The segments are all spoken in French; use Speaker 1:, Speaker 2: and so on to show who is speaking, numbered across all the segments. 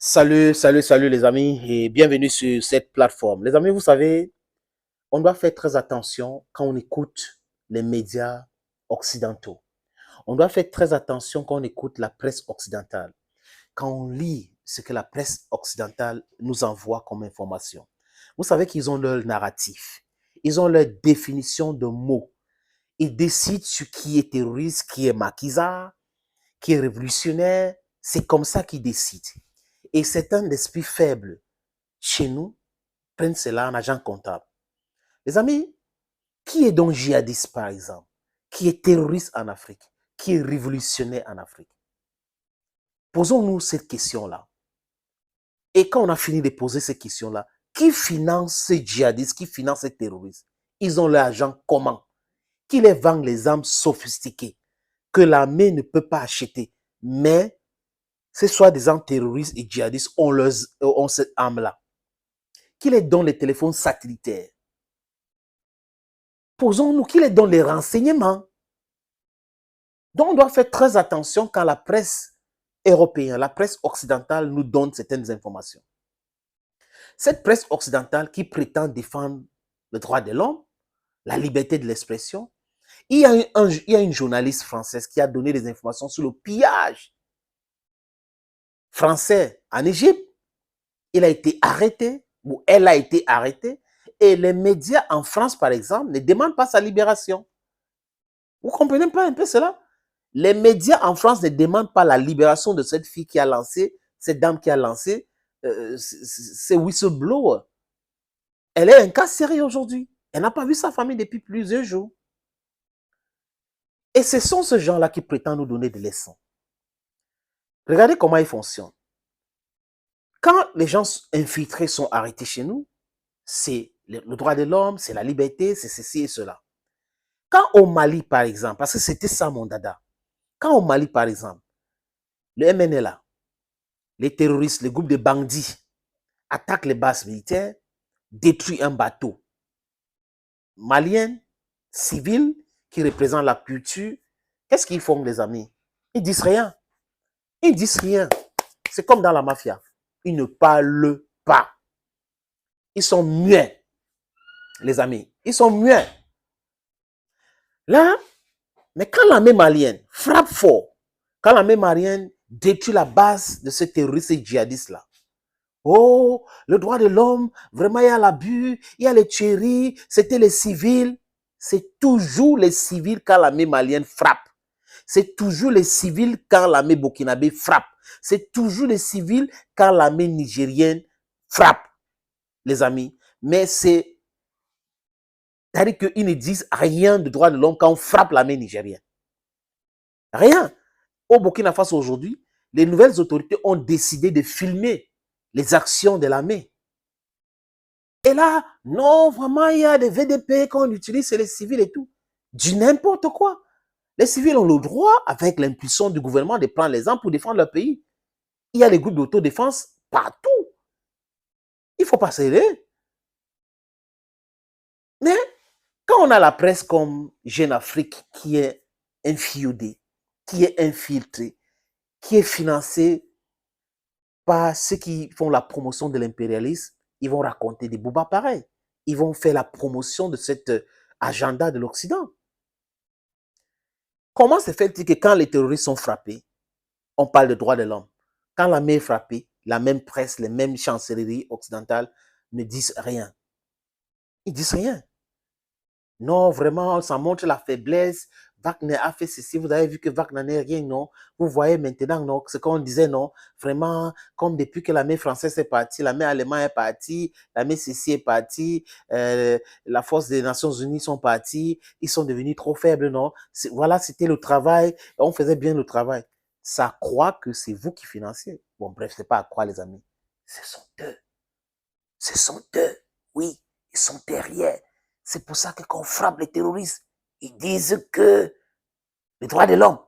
Speaker 1: Salut les amis et bienvenue sur cette plateforme. Les amis, vous savez, on doit faire très attention quand on écoute les médias occidentaux. On doit faire très attention quand on écoute la presse occidentale, quand on lit ce que la presse occidentale nous envoie comme information. Vous savez qu'ils ont leur narratif, ils ont leur définition de mots. Ils décident sur qui est terroriste, qui est maquisard, qui est révolutionnaire. C'est comme ça qu'ils décident. Et certains d'esprit faible chez nous prennent cela en agent comptable. Les amis, qui est donc djihadiste par exemple? Qui est terroriste en Afrique? Qui est révolutionnaire en Afrique? Posons-nous cette question-là. Et quand on a fini de poser cette question-là, qui finance ces djihadistes? Qui finance ces terroristes? Ils ont l'argent comment? Qui les vend les armes sophistiquées que l'armée ne peut pas acheter? Mais ces soi-disant terroristes et djihadistes ont cette arme-là. Qui les donne les téléphones satellitaires? Posons-nous, qui les donne les renseignements? Donc, on doit faire très attention quand la presse européenne, la presse occidentale nous donne certaines informations. Cette presse occidentale qui prétend défendre le droit de l'homme, la liberté de l'expression, il y a une journaliste française qui a donné des informations sur le pillage français en Égypte. Il a été arrêté, ou elle a été arrêtée, et les médias en France, par exemple, ne demandent pas sa libération. Vous comprenez pas un peu cela? Les médias en France ne demandent pas la libération de cette fille qui a lancé, cette dame qui a lancé ces whistleblowers. Elle est un cas sérieux aujourd'hui. Elle n'a pas vu sa famille depuis plusieurs jours. Et ce sont ces gens-là qui prétendent nous donner des leçons. Regardez comment ils fonctionnent. Quand les gens infiltrés sont arrêtés chez nous, c'est le droit de l'homme, c'est la liberté, c'est ceci et cela. Quand au Mali, par exemple, parce que c'était ça mon dada, quand au Mali, par exemple, le MNLA, les terroristes, les groupes de bandits attaquent les bases militaires, détruisent un bateau malien, civil, qui représente la culture, qu'est-ce qu'ils font, les amis? Ils disent rien. Ils disent rien. C'est comme dans la mafia. Ils ne parlent pas. Ils sont muets, les amis. Ils sont muets. Là, mais quand l'armée malienne frappe fort, quand l'armée malienne détruit la base de ce terroriste et djihadiste-là, oh, le droit de l'homme, vraiment, il y a l'abus, il y a les tueries, c'était les civils. C'est toujours les civils quand l'armée malienne frappe. C'est toujours les civils quand l'armée burkinabé frappe. C'est toujours les civils quand l'armée nigérienne frappe, les amis. Mais c'est-à-dire qu'ils ne disent rien de droit de l'homme quand on frappe l'armée nigérienne. Rien. Au Burkina Faso aujourd'hui, les nouvelles autorités ont décidé de filmer les actions de l'armée. Et là, non, vraiment, il y a des VDP qu'on utilise, c'est les civils et tout. Du n'importe quoi. Les civils ont le droit, avec l'impulsion du gouvernement, de prendre les armes pour défendre leur pays. Il y a les groupes d'autodéfense partout. Il ne faut pas céder. Mais quand on a la presse comme Jeune Afrique qui est infiltrée, qui est infiltrée, qui est financée par ceux qui font la promotion de l'impérialisme, ils vont raconter des boubas pareils. Ils vont faire la promotion de cet agenda de l'Occident. Comment se fait-il que quand les terroristes sont frappés, on parle de droits de l'homme? Quand l'armée est frappée, la même presse, les mêmes chancelleries occidentales ne disent rien. Ils disent rien. Non, vraiment, ça montre la faiblesse. Wagner a fait ceci, vous avez vu que Wagner n'est rien, non. Vous voyez maintenant, non, ce qu'on disait, non. Vraiment, comme depuis que l'armée française est partie, l'armée allemande est partie, l'armée ceci est partie, la force des Nations Unies sont partis, ils sont devenus trop faibles, non. Voilà, c'était le travail, on faisait bien le travail. Ça croit que c'est vous qui financez. Bon, bref, c'est pas à croire, les amis. Ce sont eux. Ce sont eux. Oui, ils sont derrière. C'est pour ça que quand on frappe les terroristes, ils disent que le droit de l'homme.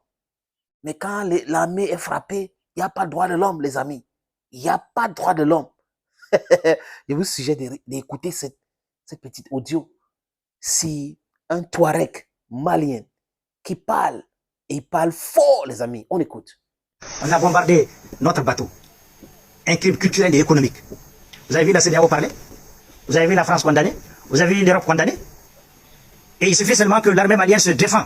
Speaker 1: Mais quand l'armée est frappée, il n'y a pas de droit de l'homme, les amis. Il n'y a pas de droit de l'homme. Je vous suggère d'écouter cette petite audio. C'est un Touareg malien qui parle. Et il parle fort, les amis. On écoute.
Speaker 2: On a bombardé notre bateau. un crime culturel et économique. Vous avez vu la CEDEAO parler? Vous avez vu la France condamner? Vous avez vu l'Europe condamner? Et il suffit seulement que l'armée malienne se défend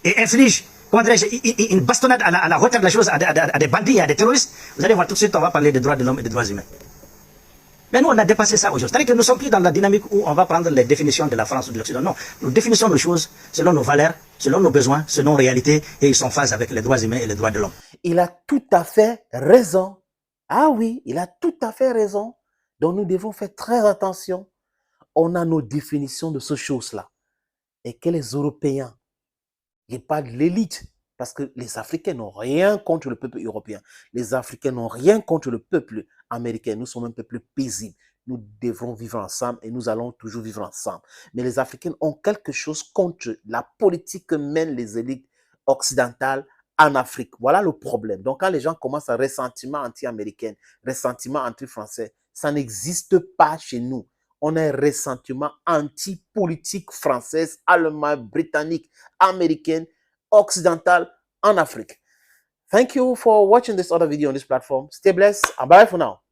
Speaker 2: et inflige, comment dirais-je, une bastonnade à la hauteur de la chose à des bandits et à des terroristes. Vous allez voir tout de suite, on va parler des droits de l'homme et des droits humains. Mais nous, on a dépassé ça aujourd'hui. C'est-à-dire que nous sommes plus dans la dynamique où on va prendre les définitions de la France ou de l'Occident. Non, nous définissons nos choses selon nos valeurs, selon nos besoins, selon nos réalités, et ils sont en phase avec les droits humains et les droits de l'homme.
Speaker 1: Il a tout à fait raison. Ah oui, il a tout à fait raison. Donc nous devons faire très attention. On a nos définitions de ces choses-là. Et que les Européens, il n'y a pas de l'élite, parce que les Africains n'ont rien contre le peuple européen. Les Africains n'ont rien contre le peuple américain. Nous sommes un peuple paisible. Nous devrons vivre ensemble et nous allons toujours vivre ensemble. Mais les Africains ont quelque chose contre la politique que mènent les élites occidentales en Afrique. Voilà le problème. Donc quand les gens commencent à ressentiment anti-américain, ressentiment anti-français, ça n'existe pas chez nous. On a un ressentiment anti-politique française, allemande, britannique, américaine, occidentale en Afrique. Thank you for watching this other video on this platform. Stay blessed and bye for now.